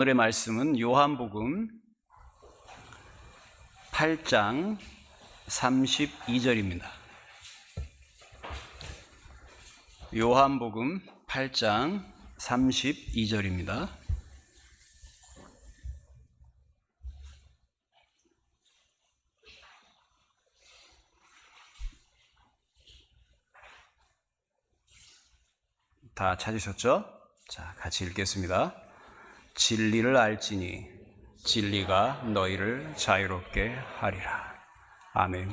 오늘의 말씀은 요한복음 8장 32절입니다. 요한복음 8장 32절입니다. 다 찾으셨죠? 자, 같이 읽겠습니다. 진리를 알지니 진리가 너희를 자유롭게 하리라. 아멘.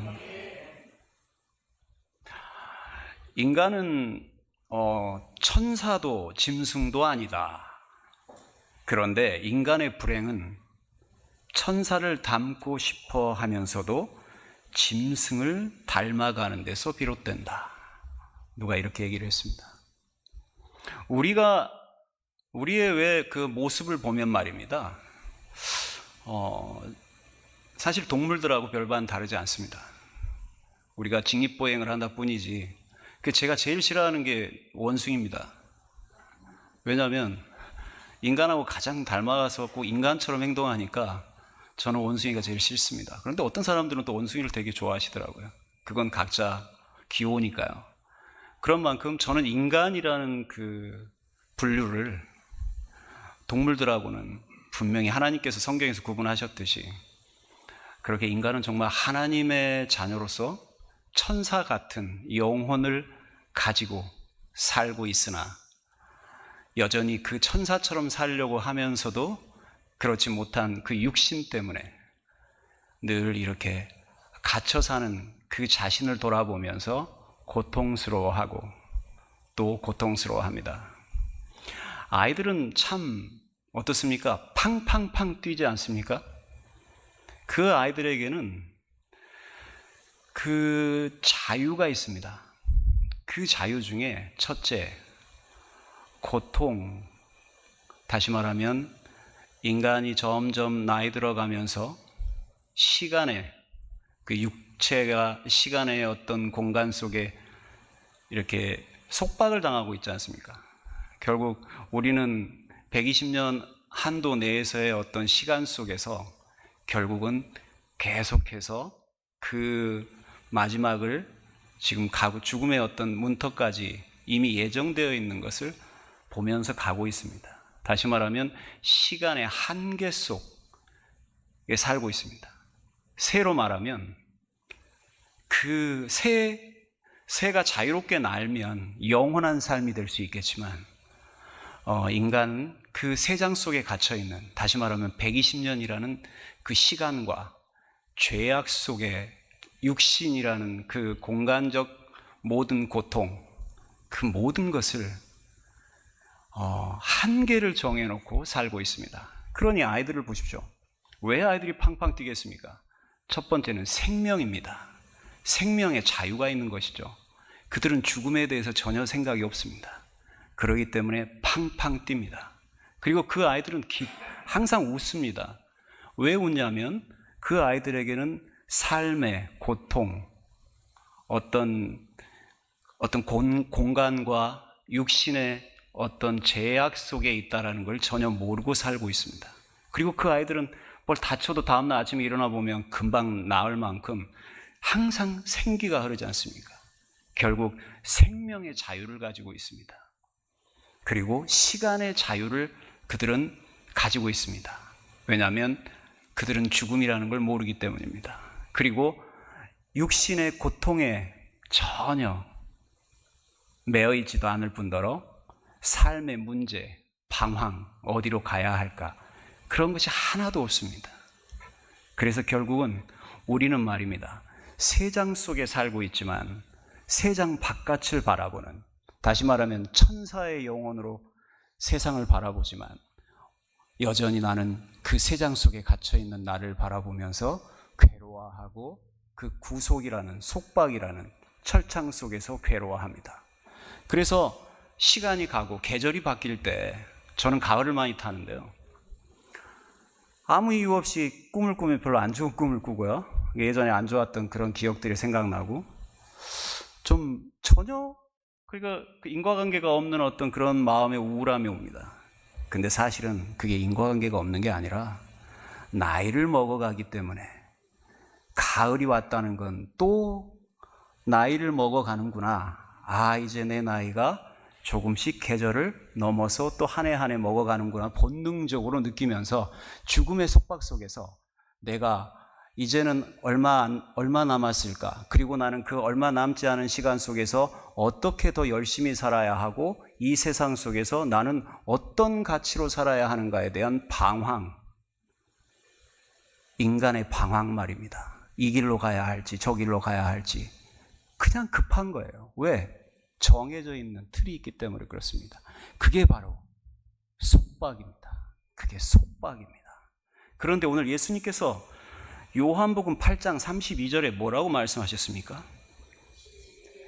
인간은 천사도 짐승도 아니다. 그런데 인간의 불행은 천사를 닮고 싶어 하면서도 짐승을 닮아가는 데서 비롯된다. 누가 이렇게 얘기를 했습니다. 우리의 왜 그 모습을 보면 말입니다. 사실 동물들하고 별반 다르지 않습니다. 우리가 직립보행을 한다 뿐이지. 제가 제일 싫어하는 게 원숭이입니다. 왜냐하면 인간하고 가장 닮아서 꼭 인간처럼 행동하니까 저는 원숭이가 제일 싫습니다. 그런데 어떤 사람들은 또 원숭이를 되게 좋아하시더라고요. 그건 각자 귀여우니까요. 그런 만큼 저는 인간이라는 그 분류를 동물들하고는 분명히 하나님께서 성경에서 구분하셨듯이 그렇게 인간은 정말 하나님의 자녀로서 천사 같은 영혼을 가지고 살고 있으나 여전히 그 천사처럼 살려고 하면서도 그렇지 못한 그 육신 때문에 늘 이렇게 갇혀 사는 그 자신을 돌아보면서 고통스러워하고 또 고통스러워합니다. 아이들은 참 어떻습니까? 팡팡팡 뛰지 않습니까? 그 아이들에게는 그 자유가 있습니다. 그 자유 중에 첫째, 고통. 다시 말하면 인간이 점점 나이 들어가면서 시간의 그 육체가 시간의 어떤 공간 속에 이렇게 속박을 당하고 있지 않습니까? 결국 우리는 120년 한도 내에서의 어떤 시간 속에서 결국은 계속해서 그 마지막을 지금 가고 죽음의 어떤 문턱까지 이미 예정되어 있는 것을 보면서 가고 있습니다. 다시 말하면 시간의 한계 속에 살고 있습니다. 새로 말하면 그 새가 자유롭게 날면 영원한 삶이 될 수 있겠지만 인간은 그 세장 속에 갇혀있는, 다시 말하면 120년이라는 그 시간과 죄악 속에 육신이라는 그 공간적 모든 고통, 그 모든 것을 한계를 정해놓고 살고 있습니다. 그러니 아이들을 보십시오. 왜 아이들이 팡팡 뛰겠습니까? 첫 번째는 생명입니다. 생명의 자유가 있는 것이죠. 그들은 죽음에 대해서 전혀 생각이 없습니다. 그렇기 때문에 팡팡 뜁니다. 그리고 그 아이들은 항상 웃습니다. 왜 웃냐면 그 아이들에게는 삶의 고통, 어떤 공간과 육신의 어떤 제약 속에 있다는 걸 전혀 모르고 살고 있습니다. 그리고 그 아이들은 뭘 다쳐도 다음날 아침에 일어나 보면 금방 나을 만큼 항상 생기가 흐르지 않습니까? 결국 생명의 자유를 가지고 있습니다. 그리고 시간의 자유를 그들은 가지고 있습니다. 왜냐하면 그들은 죽음이라는 걸 모르기 때문입니다. 그리고 육신의 고통에 전혀 매여 있지도 않을 뿐더러 삶의 문제, 방황, 어디로 가야 할까, 그런 것이 하나도 없습니다. 그래서 결국은 우리는 말입니다. 세장 속에 살고 있지만 세장 바깥을 바라보는, 다시 말하면 천사의 영혼으로 세상을 바라보지만 여전히 나는 그 세장 속에 갇혀있는 나를 바라보면서 괴로워하고 그 구속이라는, 속박이라는 철창 속에서 괴로워합니다. 그래서 시간이 가고 계절이 바뀔 때, 저는 가을을 많이 타는데요, 아무 이유 없이 꿈을 꾸면 별로 안 좋은 꿈을 꾸고요, 예전에 안 좋았던 그런 기억들이 생각나고 좀 전혀 그러니까 인과관계가 없는 어떤 그런 마음의 우울함이 옵니다. 근데 사실은 그게 인과관계가 없는 게 아니라 나이를 먹어가기 때문에 가을이 왔다는 건 또 나이를 먹어가는구나. 아, 이제 내 나이가 조금씩 계절을 넘어서 또 한 해 한 해 먹어가는구나. 본능적으로 느끼면서 죽음의 속박 속에서 내가 이제는 얼마 남았을까? 그리고 나는 그 얼마 남지 않은 시간 속에서 어떻게 더 열심히 살아야 하고 이 세상 속에서 나는 어떤 가치로 살아야 하는가에 대한 방황. 인간의 방황 말입니다. 이 길로 가야 할지 저 길로 가야 할지 그냥 급한 거예요. 왜? 정해져 있는 틀이 있기 때문에 그렇습니다. 그게 바로 속박입니다. 그게 속박입니다. 그런데 오늘 예수님께서 요한복음 8장 32절에 뭐라고 말씀하셨습니까?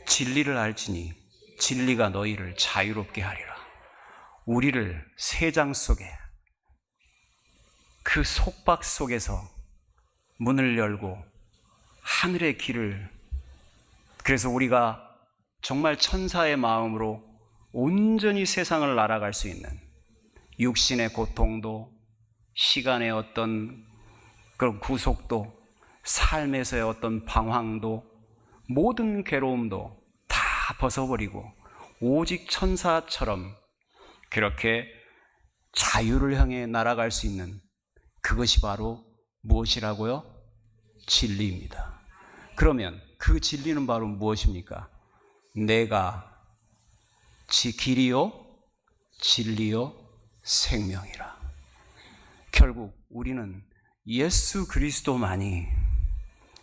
진리를 알지니 진리가 너희를 자유롭게 하리라. 우리를 세장 속에 그 속박 속에서 문을 열고 하늘의 길을, 그래서 우리가 정말 천사의 마음으로 온전히 세상을 날아갈 수 있는 육신의 고통도, 시간의 어떤 그런 구속도, 삶에서의 어떤 방황도, 모든 괴로움도 다 벗어버리고 오직 천사처럼 그렇게 자유를 향해 날아갈 수 있는 그것이 바로 무엇이라고요? 진리입니다. 그러면 그 진리는 바로 무엇입니까? 내가 길이요 진리요 생명이라. 결국 우리는 예수 그리스도만이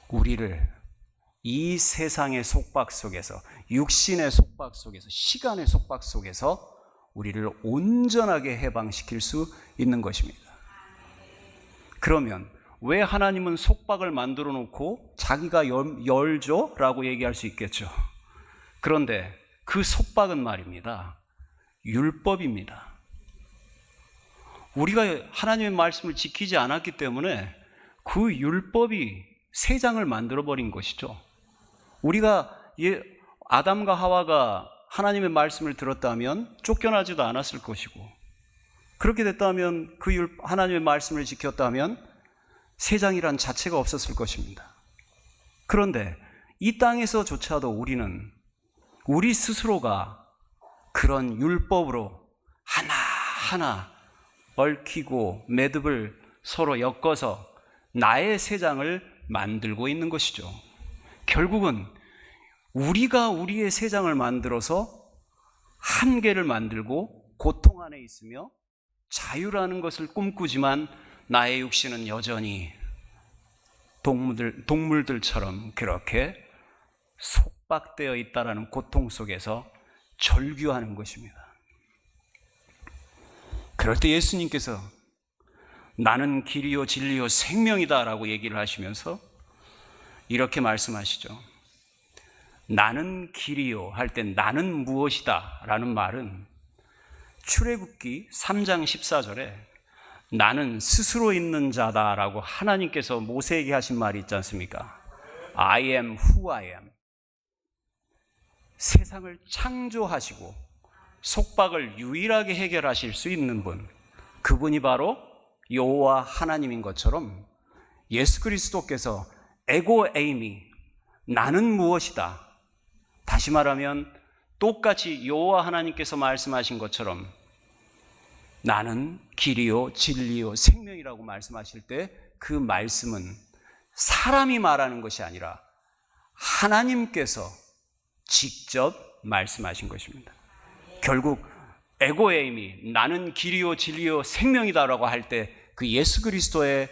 우리를 이 세상의 속박 속에서, 육신의 속박 속에서, 시간의 속박 속에서 우리를 온전하게 해방시킬 수 있는 것입니다. 그러면 왜 하나님은 속박을 만들어 놓고 자기가 열죠? 라고 얘기할 수 있겠죠. 그런데 그 속박은 말입니다, 율법입니다. 우리가 하나님의 말씀을 지키지 않았기 때문에 그 율법이 세상을 만들어버린 것이죠. 우리가 아담과 하와가 하나님의 말씀을 들었다면 쫓겨나지도 않았을 것이고, 그렇게 됐다면 하나님의 말씀을 지켰다면 세상이란 자체가 없었을 것입니다. 그런데 이 땅에서조차도 우리는 우리 스스로가 그런 율법으로 하나하나 얽히고 매듭을 서로 엮어서 나의 세상을 만들고 있는 것이죠. 결국은 우리가 우리의 세상을 만들어서 한계를 만들고 고통 안에 있으며 자유라는 것을 꿈꾸지만 나의 육신은 여전히 동물들처럼 그렇게 속박되어 있다라는 고통 속에서 절규하는 것입니다. 그럴 때 예수님께서 나는 길이요 진리요 생명이다 라고 얘기를 하시면서 이렇게 말씀하시죠. 나는 길이요 할 때 나는 무엇이다 라는 말은 출애굽기 3장 14절에 나는 스스로 있는 자다 라고 하나님께서 모세에게 하신 말이 있지 않습니까? I am who I am. 세상을 창조하시고 속박을 유일하게 해결하실 수 있는 분, 그분이 바로 여호와 하나님인 것처럼 예수 그리스도께서 에고 에이미, 나는 무엇이다. 다시 말하면 똑같이 여호와 하나님께서 말씀하신 것처럼 나는 길이요 진리요 생명이라고 말씀하실 때 그 말씀은 사람이 말하는 것이 아니라 하나님께서 직접 말씀하신 것입니다. 결국 에고에임이 나는 길이요 진리요 생명이다라고 할 때 그 예수 그리스도의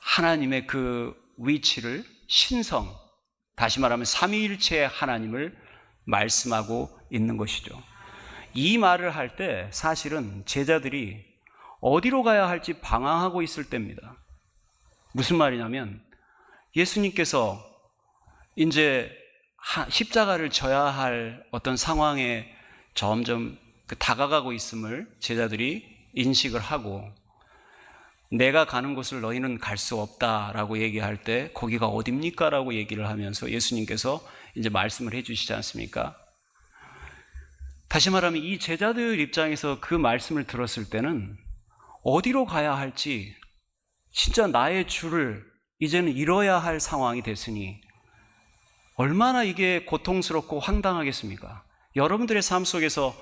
하나님의 그 위치를, 신성, 다시 말하면 삼위일체의 하나님을 말씀하고 있는 것이죠. 이 말을 할 때 사실은 제자들이 어디로 가야 할지 방황하고 있을 때입니다. 무슨 말이냐면 예수님께서 이제 십자가를 져야 할 어떤 상황에 점점 다가가고 있음을 제자들이 인식을 하고, 내가 가는 곳을 너희는 갈 수 없다라고 얘기할 때 거기가 어딥니까? 라고 얘기를 하면서 예수님께서 이제 말씀을 해주시지 않습니까? 다시 말하면 이 제자들 입장에서 그 말씀을 들었을 때는 어디로 가야 할지, 진짜 나의 주를 이제는 잃어야 할 상황이 됐으니 얼마나 이게 고통스럽고 황당하겠습니까? 여러분들의 삶 속에서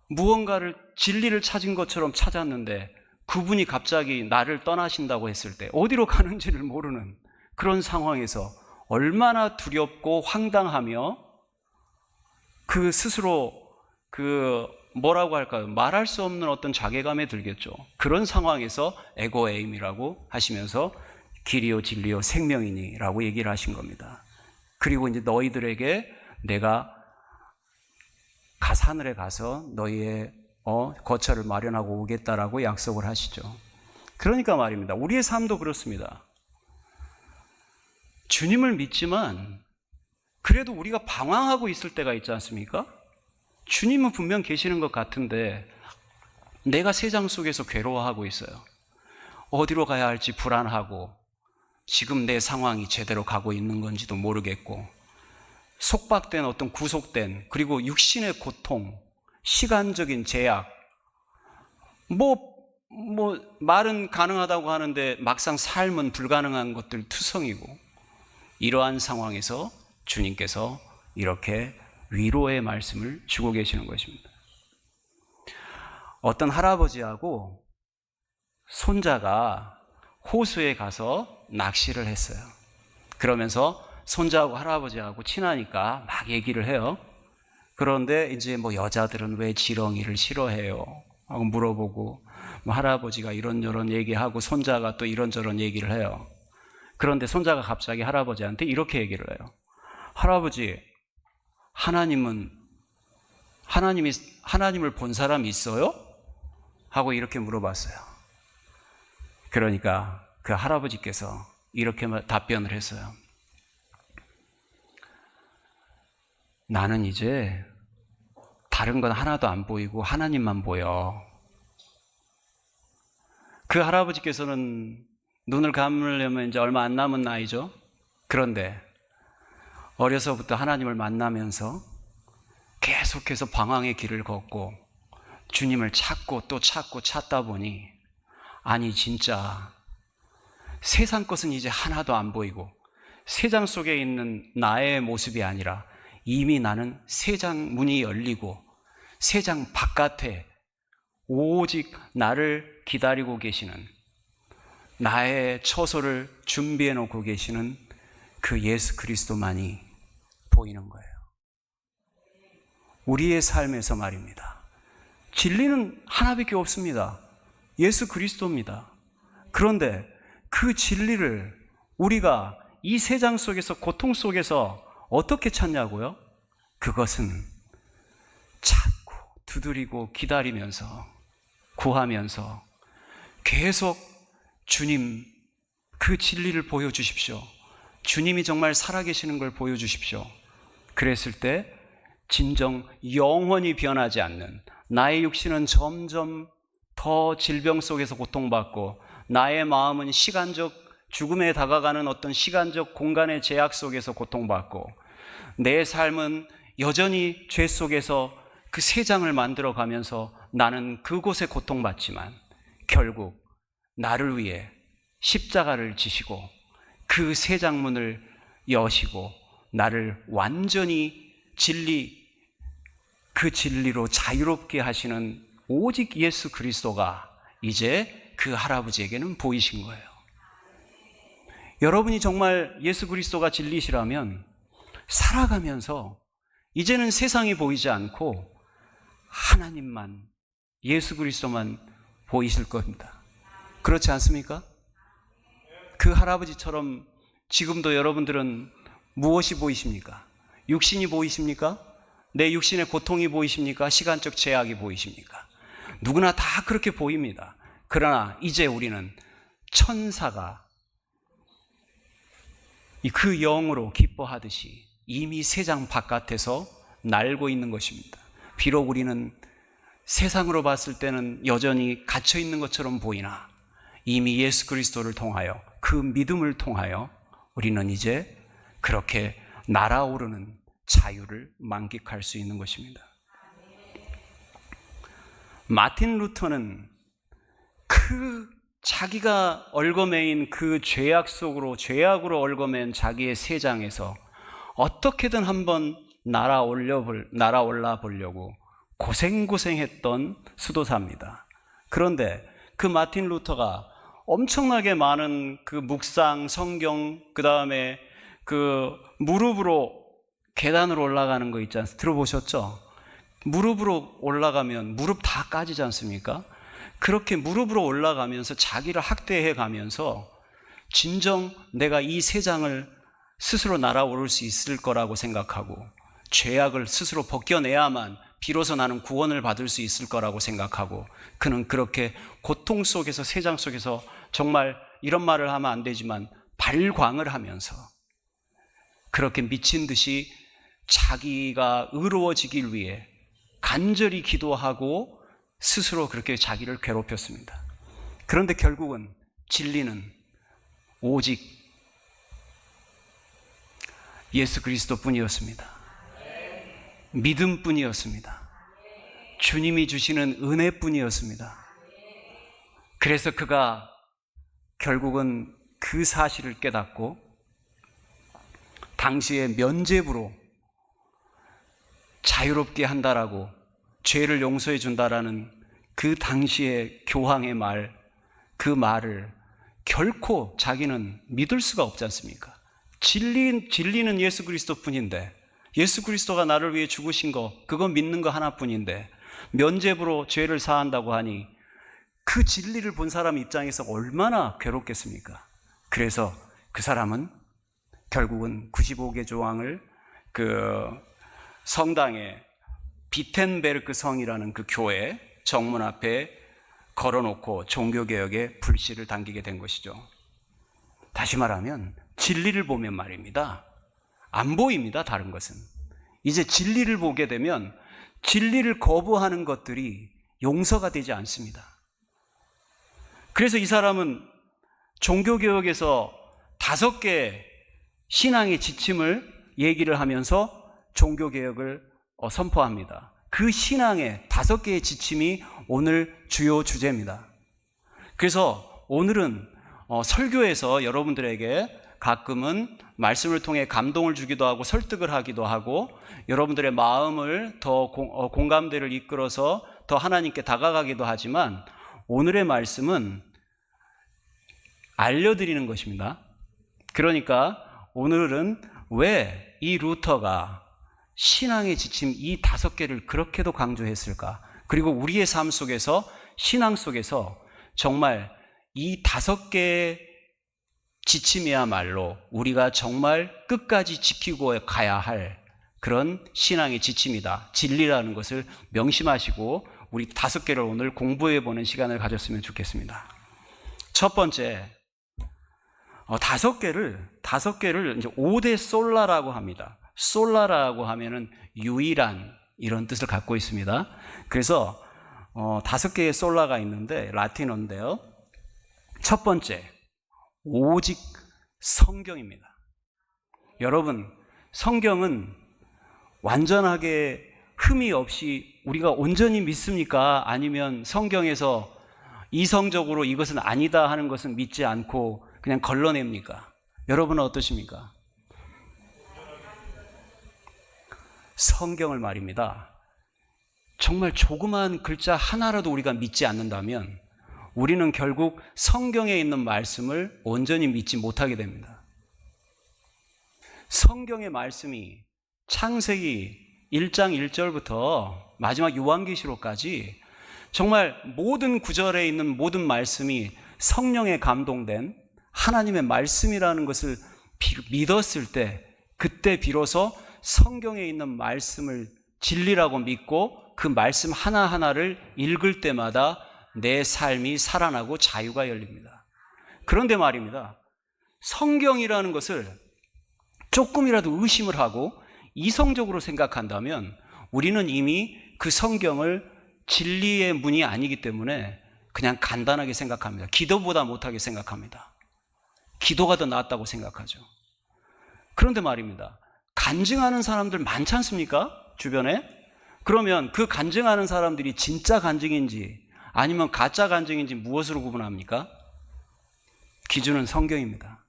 무언가를 진리를 찾은 것처럼 찾았는데 그분이 갑자기 나를 떠나신다고 했을 때 어디로 가는지를 모르는 그런 상황에서 얼마나 두렵고 황당하며 그 스스로 뭐라고 할까요? 말할 수 없는 어떤 자괴감에 들겠죠. 그런 상황에서 에고에임이라고 하시면서 길이요 진리요 생명이니라고 얘기를 하신 겁니다. 그리고 이제 너희들에게 내가 하늘에 가서 너희의 거처를 마련하고 오겠다라고 약속을 하시죠. 그러니까 말입니다. 우리의 삶도 그렇습니다. 주님을 믿지만 그래도 우리가 방황하고 있을 때가 있지 않습니까? 주님은 분명 계시는 것 같은데 내가 세상 속에서 괴로워하고 있어요. 어디로 가야 할지 불안하고 지금 내 상황이 제대로 가고 있는 건지도 모르겠고 속박된 어떤 구속된 그리고 육신의 고통, 시간적인 제약 말은 가능하다고 하는데 막상 삶은 불가능한 것들 투성이고 이러한 상황에서 주님께서 이렇게 위로의 말씀을 주고 계시는 것입니다. 어떤 할아버지하고 손자가 호수에 가서 낚시를 했어요. 그러면서 손자하고 할아버지하고 친하니까 막 얘기를 해요. 그런데 이제 여자들은 왜 지렁이를 싫어해요? 하고 물어보고 할아버지가 이런저런 얘기하고 손자가 또 이런저런 얘기를 해요. 그런데 손자가 갑자기 할아버지한테 이렇게 얘기를 해요. 할아버지, 하나님을 본 사람 있어요? 하고 이렇게 물어봤어요. 그러니까 그 할아버지께서 이렇게 답변을 했어요. 나는 이제 다른 건 하나도 안 보이고 하나님만 보여. 그 할아버지께서는 눈을 감으려면 이제 얼마 안 남은 나이죠. 그런데 어려서부터 하나님을 만나면서 계속해서 방황의 길을 걷고 주님을 찾고 또 찾고 찾다 보니 아니 진짜 세상 것은 이제 하나도 안 보이고 세상 속에 있는 나의 모습이 아니라 이미 나는 세상 문이 열리고 세상 바깥에 오직 나를 기다리고 계시는 나의 처소를 준비해 놓고 계시는 그 예수 그리스도만이 보이는 거예요. 우리의 삶에서 말입니다. 진리는 하나밖에 없습니다. 예수 그리스도입니다. 그런데 그 진리를 우리가 이 세상 속에서 고통 속에서 어떻게 찾냐고요? 그것은 찾고 두드리고 기다리면서 구하면서 계속 주님 그 진리를 보여주십시오. 주님이 정말 살아계시는 걸 보여주십시오. 그랬을 때 진정 영원히 변하지 않는 나의 육신은 점점 더 질병 속에서 고통받고 나의 마음은 시간적 죽음에 다가가는 어떤 시간적 공간의 제약 속에서 고통받고 내 삶은 여전히 죄 속에서 그 세상을 만들어가면서 나는 그곳에 고통받지만 결국 나를 위해 십자가를 지시고 그 세상문을 여시고 나를 완전히 그 진리로 자유롭게 하시는 오직 예수 그리스도가 이제 그 할아버지에게는 보이신 거예요. 여러분이 정말 예수 그리스도가 진리시라면 살아가면서 이제는 세상이 보이지 않고 하나님만, 예수 그리스도만 보이실 겁니다. 그렇지 않습니까? 그 할아버지처럼 지금도 여러분들은 무엇이 보이십니까? 육신이 보이십니까? 내 육신의 고통이 보이십니까? 시간적 제약이 보이십니까? 누구나 다 그렇게 보입니다. 그러나 이제 우리는 천사가 그 영으로 기뻐하듯이 이미 세상 바깥에서 날고 있는 것입니다. 비록 우리는 세상으로 봤을 때는 여전히 갇혀 있는 것처럼 보이나 이미 예수 그리스도를 통하여 그 믿음을 통하여 우리는 이제 그렇게 날아오르는 자유를 만끽할 수 있는 것입니다. 마틴 루터는 그 자기가 얽어매인 그 죄악으로 얽어맨 자기의 세장에서 어떻게든 한번 날아올라 보려고 고생했던 수도사입니다. 그런데 그 마틴 루터가 엄청나게 많은 그 묵상, 성경, 그 다음에 그 무릎으로 계단으로 올라가는 거 있지 않습니까? 들어보셨죠? 무릎으로 올라가면 무릎 다 까지지 않습니까? 그렇게 무릎으로 올라가면서 자기를 학대해 가면서 진정 내가 이 세상을 스스로 날아오를 수 있을 거라고 생각하고 죄악을 스스로 벗겨내야만 비로소 나는 구원을 받을 수 있을 거라고 생각하고 그는 그렇게 고통 속에서 세상 속에서 정말 이런 말을 하면 안 되지만 발광을 하면서 그렇게 미친 듯이 자기가 의로워지길 위해 간절히 기도하고 스스로 그렇게 자기를 괴롭혔습니다. 그런데 결국은 진리는 오직 예수 그리스도뿐이었습니다. 믿음뿐이었습니다. 주님이 주시는 은혜뿐이었습니다. 그래서 그가 결국은 그 사실을 깨닫고 당시에 면죄부로 자유롭게 한다라고 죄를 용서해 준다라는 그 당시의 교황의 그 말을 결코 자기는 믿을 수가 없지 않습니까? 진리는 예수 그리스도뿐인데 예수 그리스도가 나를 위해 죽으신 거 그건 믿는 거 하나뿐인데 면죄부로 죄를 사한다고 하니 그 진리를 본 사람 입장에서 얼마나 괴롭겠습니까? 그래서 그 사람은 결국은 95개 조항을 그 성당에 비텐베르크 성이라는 그 교회 정문 앞에 걸어놓고 종교개혁에 불씨를 당기게 된 것이죠. 다시 말하면 진리를 보면 말입니다. 안 보입니다. 다른 것은. 이제 진리를 보게 되면 진리를 거부하는 것들이 용서가 되지 않습니다. 그래서 이 사람은 종교개혁에서 5개 신앙의 지침을 얘기를 하면서 종교개혁을 선포합니다. 그 신앙의 5개의 지침이 오늘 주요 주제입니다. 그래서 오늘은 설교에서 여러분들에게 가끔은 말씀을 통해 감동을 주기도 하고 설득을 하기도 하고 여러분들의 마음을 더 공감대를 이끌어서 더 하나님께 다가가기도 하지만 오늘의 말씀은 알려드리는 것입니다. 그러니까 오늘은 왜 이 루터가 신앙의 지침 이 5개를 그렇게도 강조했을까? 그리고 우리의 삶 속에서 신앙 속에서 정말 이 5개의 지침이야말로 우리가 정말 끝까지 지키고 가야 할 그런 신앙의 지침이다. 진리라는 것을 명심하시고 우리 5개를 오늘 공부해보는 시간을 가졌으면 좋겠습니다. 첫 번째, 5개를 이제 5대 솔라라고 합니다. 솔라라고 하면은 유일한 이런 뜻을 갖고 있습니다. 그래서 5개의 솔라가 있는데 라틴어인데요. 첫 번째, 오직 성경입니다. 여러분, 성경은 완전하게 흠이 없이 우리가 온전히 믿습니까? 아니면 성경에서 이성적으로 이것은 아니다 하는 것은 믿지 않고 그냥 걸러냅니까? 여러분은 어떠십니까? 성경을 말입니다. 정말 조그만 글자 하나라도 우리가 믿지 않는다면 우리는 결국 성경에 있는 말씀을 온전히 믿지 못하게 됩니다. 성경의 말씀이 창세기 1장 1절부터 마지막 요한계시록까지 정말 모든 구절에 있는 모든 말씀이 성령에 감동된 하나님의 말씀이라는 것을 믿었을 때 그때 비로소 성경에 있는 말씀을 진리라고 믿고 그 말씀 하나하나를 읽을 때마다 내 삶이 살아나고 자유가 열립니다. 그런데 말입니다. 성경이라는 것을 조금이라도 의심을 하고 이성적으로 생각한다면 우리는 이미 그 성경을 진리의 문이 아니기 때문에 그냥 간단하게 생각합니다. 기도보다 못하게 생각합니다. 기도가 더 낫다고 생각하죠. 그런데 말입니다. 간증하는 사람들 많지 않습니까? 주변에? 그러면 그 간증하는 사람들이 진짜 간증인지 아니면 가짜 간증인지 무엇으로 구분합니까? 기준은 성경입니다.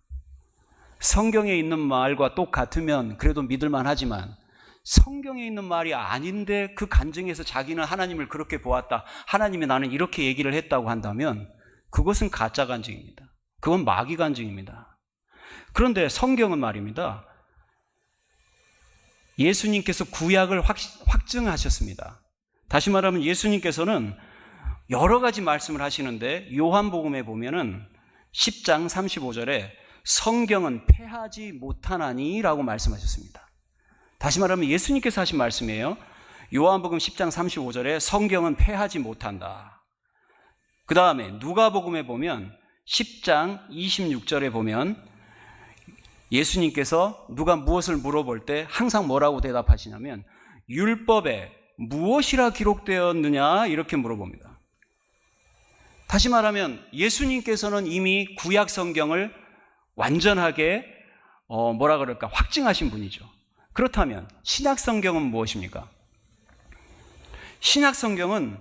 성경에 있는 말과 똑같으면 그래도 믿을만 하지만 성경에 있는 말이 아닌데 그 간증에서 자기는 하나님을 그렇게 보았다, 하나님이 나는 이렇게 얘기를 했다고 한다면 그것은 가짜 간증입니다. 그건 마귀 간증입니다. 그런데 성경은 말입니다, 예수님께서 구약을 확증하셨습니다. 다시 말하면 예수님께서는 여러 가지 말씀을 하시는데 요한복음에 보면은 10장 35절에 성경은 패하지 못하나니 라고 말씀하셨습니다. 다시 말하면 예수님께서 하신 말씀이에요. 요한복음 10장 35절에 성경은 패하지 못한다. 그 다음에 누가복음에 보면 10장 26절에 보면 예수님께서 누가 무엇을 물어볼 때 항상 뭐라고 대답하시냐면 율법에 무엇이라 기록되었느냐 이렇게 물어봅니다. 다시 말하면 예수님께서는 이미 구약 성경을 완전하게 확증하신 분이죠. 그렇다면 신약 성경은 무엇입니까? 신약 성경은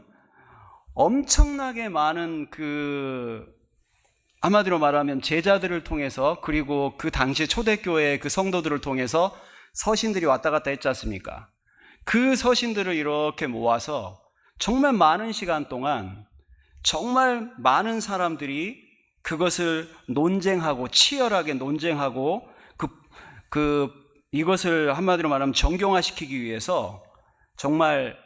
엄청나게 많은 한마디로 말하면 제자들을 통해서, 그리고 그 당시 초대교회의 그 성도들을 통해서 서신들이 왔다 갔다 했지 않습니까? 그 서신들을 이렇게 모아서 정말 많은 시간 동안 정말 많은 사람들이 그것을 논쟁하고 치열하게 논쟁하고 이것을 한마디로 말하면 정교화시키기 위해서 정말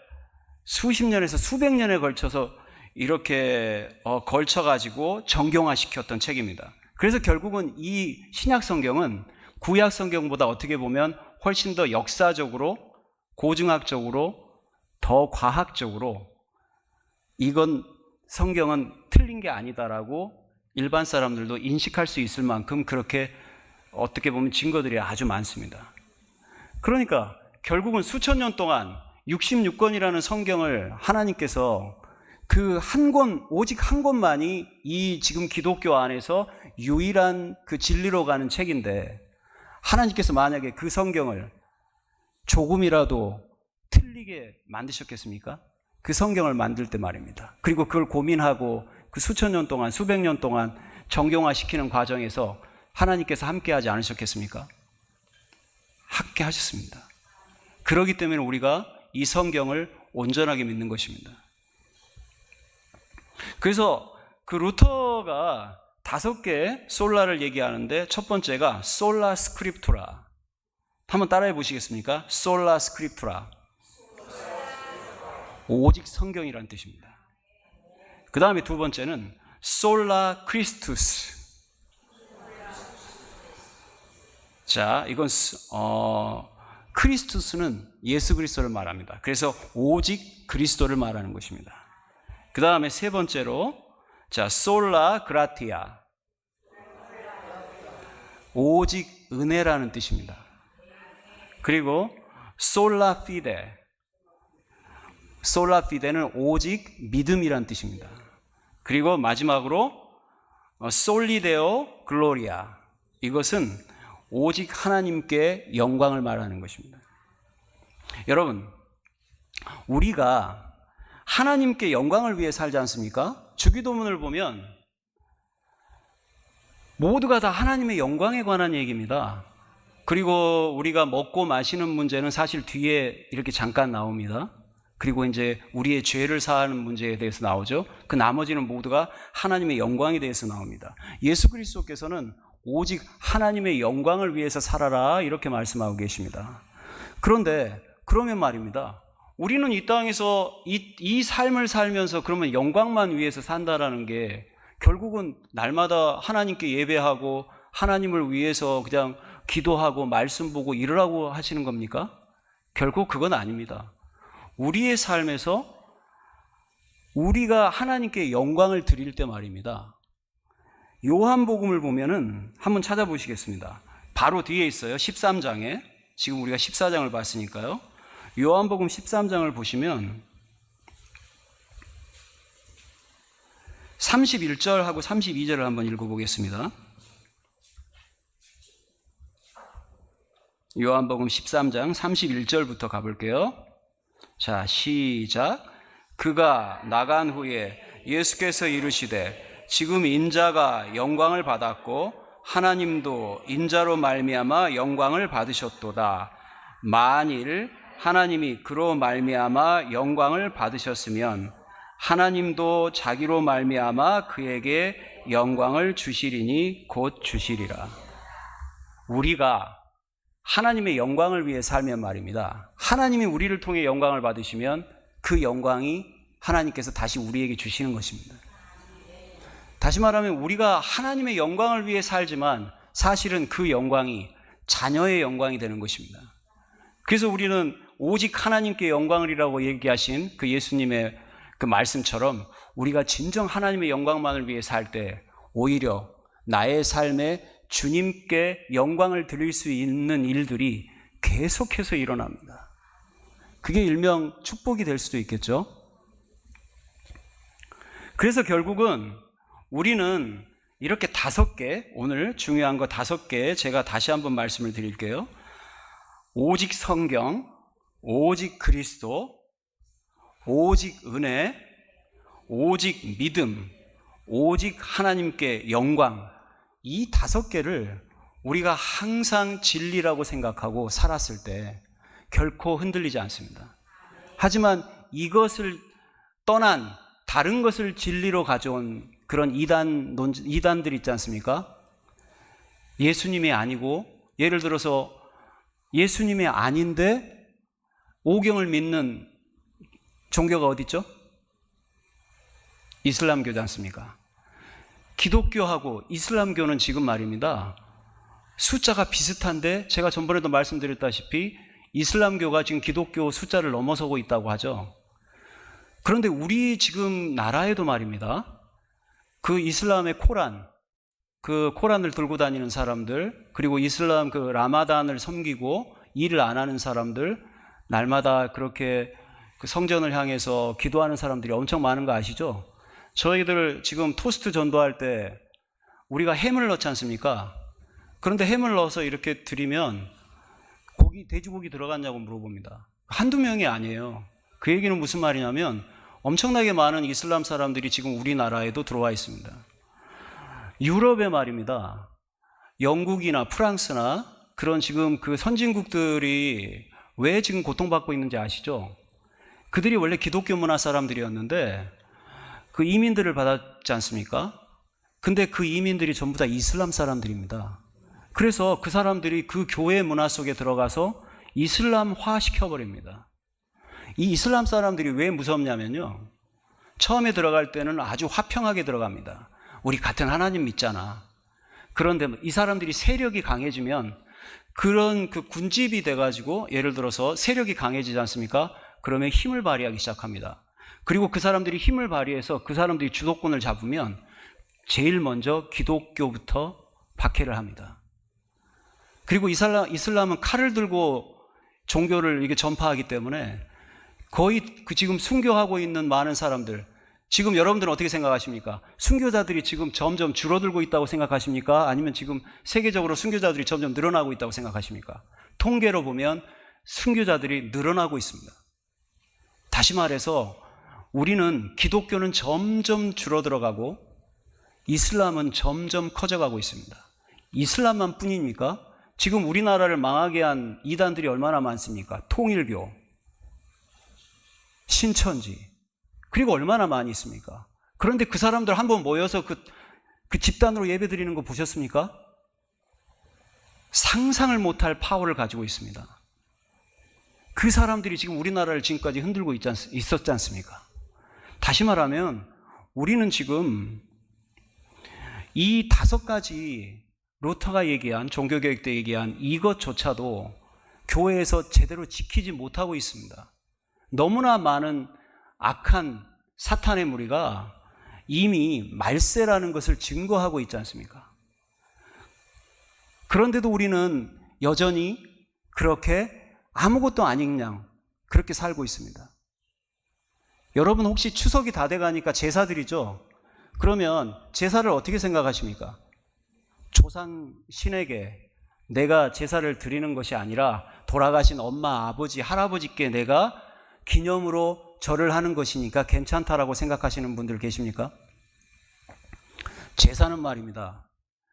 수십 년에서 수백 년에 걸쳐서 이렇게 걸쳐가지고 정교화시켰던 책입니다. 그래서 결국은 이 신약 성경은 구약 성경보다 어떻게 보면 훨씬 더 역사적으로, 고증학적으로, 더 과학적으로 이건 성경은 틀린 게 아니다라고 일반 사람들도 인식할 수 있을 만큼 그렇게 어떻게 보면 증거들이 아주 많습니다. 그러니까 결국은 수천 년 동안 66권이라는 성경을 하나님께서 그 한 권, 오직 한 권만이 이 지금 기독교 안에서 유일한 그 진리로 가는 책인데, 하나님께서 만약에 그 성경을 조금이라도 틀리게 만드셨겠습니까? 그 성경을 만들 때 말입니다. 그리고 그걸 고민하고 그 수천 년 동안, 수백 년 동안 정교화시키는 과정에서 하나님께서 함께하지 않으셨겠습니까? 함께 하셨습니다. 그렇기 때문에 우리가 이 성경을 온전하게 믿는 것입니다. 그래서 그 루터가 5개 솔라를 얘기하는데 첫 번째가 솔라 스크립투라. 한번 따라해 보시겠습니까? 솔라 스크립투라. 오직 성경이라는 뜻입니다. 그 다음에 두 번째는 솔라 크리스투스. 자, 이건 크리스투스는 예수 그리스도를 말합니다. 그래서 오직 그리스도를 말하는 것입니다. 그 다음에 세 번째로 솔라 그라티아, 오직 은혜라는 뜻입니다. 그리고 솔라 피데, 솔라 피데는 오직 믿음이라는 뜻입니다. 그리고 마지막으로 솔리데오 글로리아, 이것은 오직 하나님께 영광을 말하는 것입니다. 여러분, 우리가 하나님께 영광을 위해 살지 않습니까? 주기도문을 보면 모두가 다 하나님의 영광에 관한 얘기입니다. 그리고 우리가 먹고 마시는 문제는 사실 뒤에 이렇게 잠깐 나옵니다. 그리고 이제 우리의 죄를 사하는 문제에 대해서 나오죠. 그 나머지는 모두가 하나님의 영광에 대해서 나옵니다. 예수 그리스도께서는 오직 하나님의 영광을 위해서 살아라 이렇게 말씀하고 계십니다. 그런데 그러면 말입니다, 우리는 이 땅에서 이 삶을 살면서 그러면 영광만 위해서 산다라는 게 결국은 날마다 하나님께 예배하고 하나님을 위해서 그냥 기도하고 말씀 보고 이러라고 하시는 겁니까? 결국 그건 아닙니다. 우리의 삶에서 우리가 하나님께 영광을 드릴 때 말입니다, 요한복음을 보면은 한번 찾아보시겠습니다. 바로 뒤에 있어요. 13장에. 지금 우리가 14장을 봤으니까요. 요한복음 13장을 보시면 31절하고 32절을 한번 읽어보겠습니다. 요한복음 13장 31절부터 가볼게요. 자, 시작. 그가 나간 후에 예수께서 이르시되 지금 인자가 영광을 받았고 하나님도 인자로 말미암아 영광을 받으셨도다. 만일 하나님이 그로 말미암아 영광을 받으셨으면 하나님도 자기로 말미암아 그에게 영광을 주시리니 곧 주시리라. 우리가 하나님의 영광을 위해 살면 말입니다. 하나님이 우리를 통해 영광을 받으시면 그 영광이 하나님께서 다시 우리에게 주시는 것입니다. 다시 말하면 우리가 하나님의 영광을 위해 살지만 사실은 그 영광이 자녀의 영광이 되는 것입니다. 그래서 우리는 오직 하나님께 영광을이라고 얘기하신 그 예수님의 그 말씀처럼 우리가 진정 하나님의 영광만을 위해 살 때 오히려 나의 삶에 주님께 영광을 드릴 수 있는 일들이 계속해서 일어납니다. 그게 일명 축복이 될 수도 있겠죠. 그래서 결국은 우리는 이렇게 5개, 오늘 중요한 거 5개 제가 다시 한번 말씀을 드릴게요. 오직 성경, 오직 그리스도, 오직 은혜, 오직 믿음, 오직 하나님께 영광, 이 5개를 우리가 항상 진리라고 생각하고 살았을 때 결코 흔들리지 않습니다. 하지만 이것을 떠난 다른 것을 진리로 가져온 그런 이단들 있지 않습니까? 예수님이 아니고, 예를 들어서 예수님이 아닌데 오경을 믿는 종교가 어디 있죠? 이슬람교지 않습니까? 기독교하고 이슬람교는 지금 말입니다, 숫자가 비슷한데 제가 전번에도 말씀드렸다시피 이슬람교가 지금 기독교 숫자를 넘어서고 있다고 하죠. 그런데 우리 지금 나라에도 말입니다, 그 이슬람의 코란, 그 코란을 들고 다니는 사람들, 그리고 이슬람 그 라마단을 섬기고 일을 안 하는 사람들, 날마다 그렇게 그 성전을 향해서 기도하는 사람들이 엄청 많은 거 아시죠? 저희들 지금 토스트 전도할 때 우리가 햄을 넣지 않습니까? 그런데 햄을 넣어서 이렇게 드리면 돼지고기 들어갔냐고 물어봅니다. 한두 명이 아니에요. 그 얘기는 무슨 말이냐면 엄청나게 많은 이슬람 사람들이 지금 우리나라에도 들어와 있습니다. 유럽의 말입니다, 영국이나 프랑스나 그런 지금 그 선진국들이 왜 지금 고통받고 있는지 아시죠? 그들이 원래 기독교 문화 사람들이었는데 그 이민들을 받았지 않습니까? 근데 그 이민들이 전부 다 이슬람 사람들입니다. 그래서 그 사람들이 그 교회 문화 속에 들어가서 이슬람화 시켜버립니다. 이 이슬람 사람들이 왜 무섭냐면요, 처음에 들어갈 때는 아주 화평하게 들어갑니다. 우리 같은 하나님 믿잖아. 그런데 이 사람들이 세력이 강해지면 그런 그 군집이 돼가지고, 예를 들어서 세력이 강해지지 않습니까? 그러면 힘을 발휘하기 시작합니다. 그리고 그 사람들이 힘을 발휘해서 그 사람들이 주도권을 잡으면 제일 먼저 기독교부터 박해를 합니다. 그리고 이슬람은 칼을 들고 종교를 이게 전파하기 때문에 거의 그 지금 순교하고 있는 많은 사람들, 지금 여러분들은 어떻게 생각하십니까? 순교자들이 지금 점점 줄어들고 있다고 생각하십니까? 아니면 지금 세계적으로 순교자들이 점점 늘어나고 있다고 생각하십니까? 통계로 보면 순교자들이 늘어나고 있습니다. 다시 말해서 우리는, 기독교는 점점 줄어들어가고 이슬람은 점점 커져가고 있습니다. 이슬람만 뿐입니까? 지금 우리나라를 망하게 한 이단들이 얼마나 많습니까? 통일교, 신천지, 그리고 얼마나 많이 있습니까? 그런데 그 사람들 한번 모여서 그 집단으로 예배 드리는 거 보셨습니까? 상상을 못할 파워를 가지고 있습니다. 그 사람들이 지금 우리나라를 지금까지 흔들고 있었지 않습니까? 다시 말하면 우리는 지금 이 5가지 루터가 얘기한, 종교개혁 때 얘기한 이것조차도 교회에서 제대로 지키지 못하고 있습니다. 너무나 많은 악한 사탄의 무리가 이미 말세라는 것을 증거하고 있지 않습니까? 그런데도 우리는 여전히 그렇게 아무것도 아닌 양 그렇게 살고 있습니다. 여러분 혹시 추석이 다 돼가니까 제사 드리죠? 그러면 제사를 어떻게 생각하십니까? 조상 신에게 내가 제사를 드리는 것이 아니라 돌아가신 엄마, 아버지, 할아버지께 내가 기념으로 절을 하는 것이니까 괜찮다라고 생각하시는 분들 계십니까? 제사는 말입니다.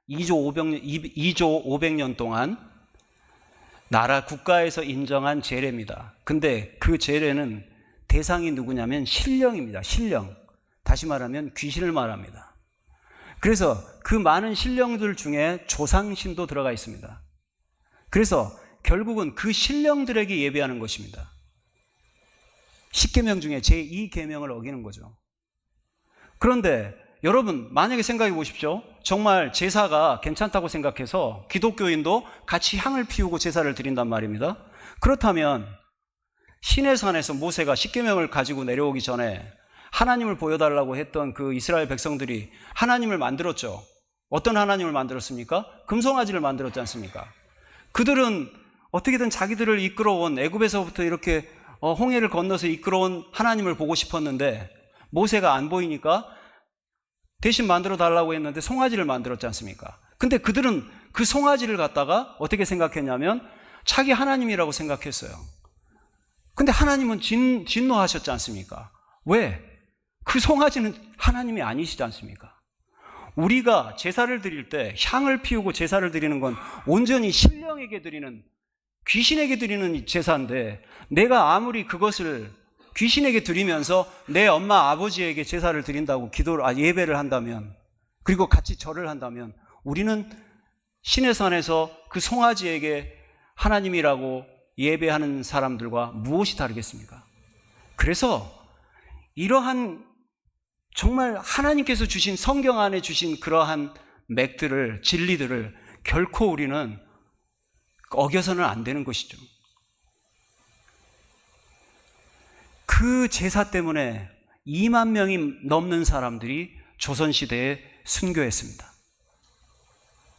2조 500년 동안 나라 국가에서 인정한 제례입니다. 근데 그 제례는 대상이 누구냐면 신령입니다. 신령. 다시 말하면 귀신을 말합니다. 그래서 그 많은 신령들 중에 조상신도 들어가 있습니다. 그래서 결국은 그 신령들에게 예배하는 것입니다. 10계명 중에 제2계명을 어기는 거죠. 그런데 여러분 만약에 생각해 보십시오. 정말 제사가 괜찮다고 생각해서 기독교인도 같이 향을 피우고 제사를 드린단 말입니다. 그렇다면 시내산에서 모세가 10계명을 가지고 내려오기 전에 하나님을 보여달라고 했던 그 이스라엘 백성들이 하나님을 만들었죠. 어떤 하나님을 만들었습니까? 금송아지를 만들었지 않습니까? 그들은 어떻게든 자기들을 이끌어온 애굽에서부터 이렇게 홍해를 건너서 이끌어온 하나님을 보고 싶었는데 모세가 안 보이니까 대신 만들어 달라고 했는데 송아지를 만들었지 않습니까? 근데 그들은 그 송아지를 갖다가 어떻게 생각했냐면 자기 하나님이라고 생각했어요. 근데 하나님은 진노하셨지 않습니까? 왜? 그 송아지는 하나님이 아니시지 않습니까? 우리가 제사를 드릴 때 향을 피우고 제사를 드리는 건 온전히 신령에게 드리는, 귀신에게 드리는 제사인데 내가 아무리 그것을 귀신에게 드리면서 내 엄마 아버지에게 제사를 드린다고 예배를 한다면, 그리고 같이 절을 한다면 우리는 시내산에서 그 송아지에게 하나님이라고 예배하는 사람들과 무엇이 다르겠습니까? 그래서 이러한 정말 하나님께서 주신 성경 안에 주신 그러한 맥들을, 진리들을 결코 우리는 어겨서는 안 되는 것이죠. 그 제사 때문에 2만 명이 넘는 사람들이 조선시대에 순교했습니다.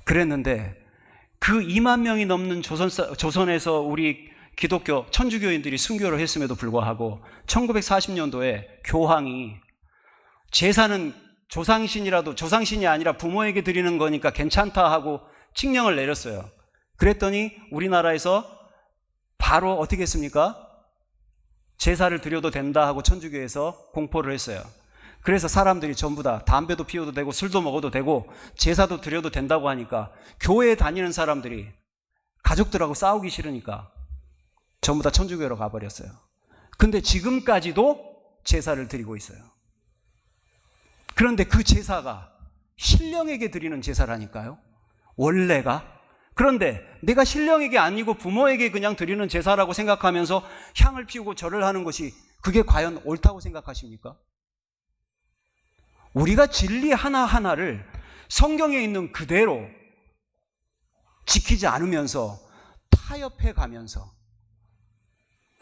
그랬는데 그 2만 명이 넘는 조선에서 우리 기독교 천주교인들이 순교를 했음에도 불구하고 1940년도에 교황이 제사는 조상신이 아니라 부모에게 드리는 거니까 괜찮다 하고 칙령을 내렸어요. 그랬더니 우리나라에서 바로 어떻게 했습니까? 제사를 드려도 된다 하고 천주교에서 공포를 했어요. 그래서 사람들이 전부 다 담배도 피워도 되고 술도 먹어도 되고 제사도 드려도 된다고 하니까 교회에 다니는 사람들이 가족들하고 싸우기 싫으니까 전부 다 천주교로 가버렸어요. 근데 지금까지도 제사를 드리고 있어요. 그런데 그 제사가 신령에게 드리는 제사라니까요. 원래가. 그런데 내가 신령에게 아니고 부모에게 그냥 드리는 제사라고 생각하면서 향을 피우고 절을 하는 것이 그게 과연 옳다고 생각하십니까? 우리가 진리 하나하나를 성경에 있는 그대로 지키지 않으면서 타협해 가면서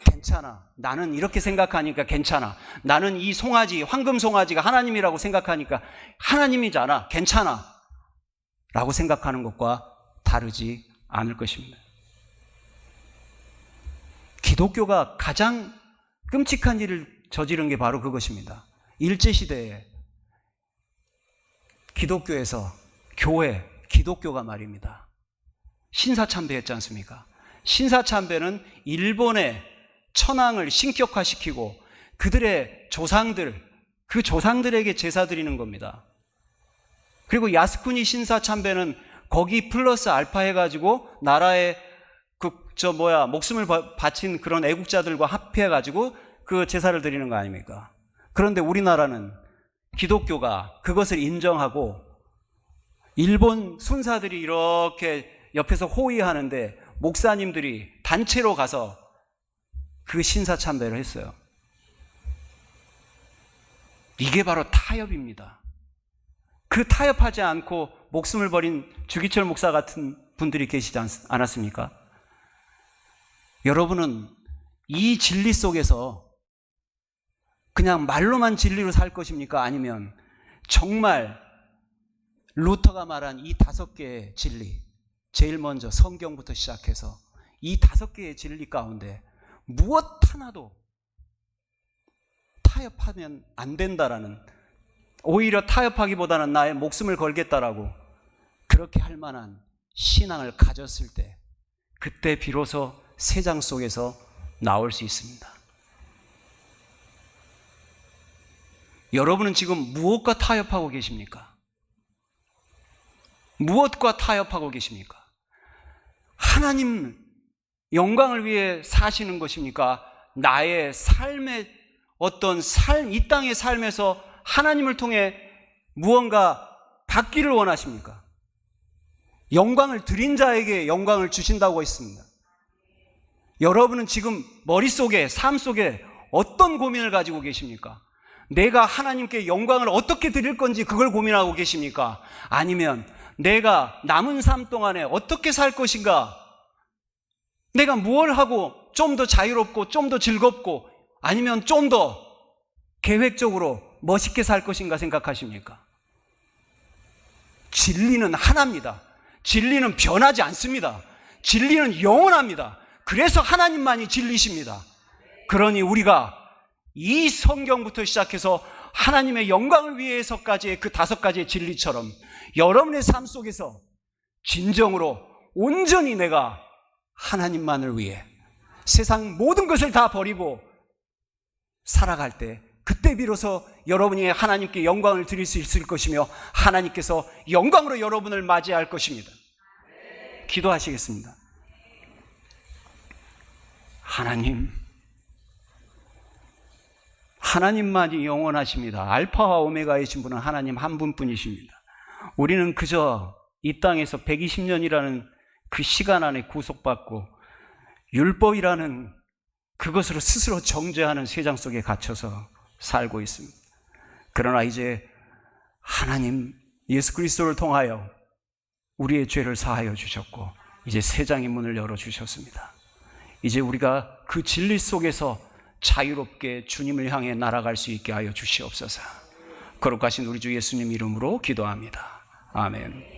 괜찮아. 나는 이렇게 생각하니까 괜찮아. 나는 이 송아지, 황금 송아지가 하나님이라고 생각하니까 하나님이잖아. 괜찮아. 라고 생각하는 것과 다르지 않을 것입니다. 기독교가 가장 끔찍한 일을 저지른 게 바로 그것입니다. 일제시대에 기독교에서 기독교가 말입니다. 신사참배했지 않습니까? 신사참배는 일본의 천황을 신격화시키고 그들의 그 조상들에게 제사 드리는 겁니다. 그리고 야스쿠니 신사참배는 거기 플러스 알파 해가지고 나라에 목숨을 바친 그런 애국자들과 합해가지고 그 제사를 드리는 거 아닙니까? 그런데 우리나라는 기독교가 그것을 인정하고 일본 순사들이 이렇게 옆에서 호위하는데 목사님들이 단체로 가서 그 신사참배를 했어요. 이게 바로 타협입니다. 그 타협하지 않고 목숨을 버린 주기철 목사 같은 분들이 계시지 않았습니까? 여러분은 이 진리 속에서 그냥 말로만 진리로 살 것입니까? 아니면 정말 루터가 말한 이 5개의 진리, 제일 먼저 성경부터 시작해서 이 5개의 진리 가운데 무엇 하나도 타협하면 안 된다라는, 오히려 타협하기보다는 나의 목숨을 걸겠다라고 그렇게 할 만한 신앙을 가졌을 때, 그때 비로소 새 장 속에서 나올 수 있습니다. 여러분은 지금 무엇과 타협하고 계십니까? 무엇과 타협하고 계십니까? 하나님 영광을 위해 사시는 것입니까? 나의 삶의 어떤 이 땅의 삶에서 하나님을 통해 무언가 받기를 원하십니까? 영광을 드린 자에게 영광을 주신다고 했습니다. 여러분은 지금 머릿속에, 삶 속에 어떤 고민을 가지고 계십니까? 내가 하나님께 영광을 어떻게 드릴 건지 그걸 고민하고 계십니까? 아니면 내가 남은 삶 동안에 어떻게 살 것인가? 내가 뭘 하고 좀 더 자유롭고 좀 더 즐겁고 아니면 좀 더 계획적으로 멋있게 살 것인가 생각하십니까? 진리는 하나입니다. 진리는 변하지 않습니다. 진리는 영원합니다. 그래서 하나님만이 진리십니다. 그러니 우리가 이 성경부터 시작해서 하나님의 영광을 위해서까지의 그 5가지의 진리처럼 여러분의 삶 속에서 진정으로 온전히 내가 하나님만을 위해 세상 모든 것을 다 버리고 살아갈 때, 그때 비로소 여러분이 하나님께 영광을 드릴 수 있을 것이며 하나님께서 영광으로 여러분을 맞이할 것입니다. 기도하시겠습니다. 하나님만이 영원하십니다. 알파와 오메가이신 분은 하나님 한 분뿐이십니다. 우리는 그저 이 땅에서 120년이라는 그 시간 안에 구속받고 율법이라는 그것으로 스스로 정죄하는 세상 속에 갇혀서 살고 있습니다. 그러나 이제 하나님 예수 그리스도를 통하여 우리의 죄를 사하여 주셨고 이제 새 장의 문을 열어주셨습니다. 이제 우리가 그 진리 속에서 자유롭게 주님을 향해 날아갈 수 있게 하여 주시옵소서. 거룩하신 우리 주 예수님 이름으로 기도합니다. 아멘.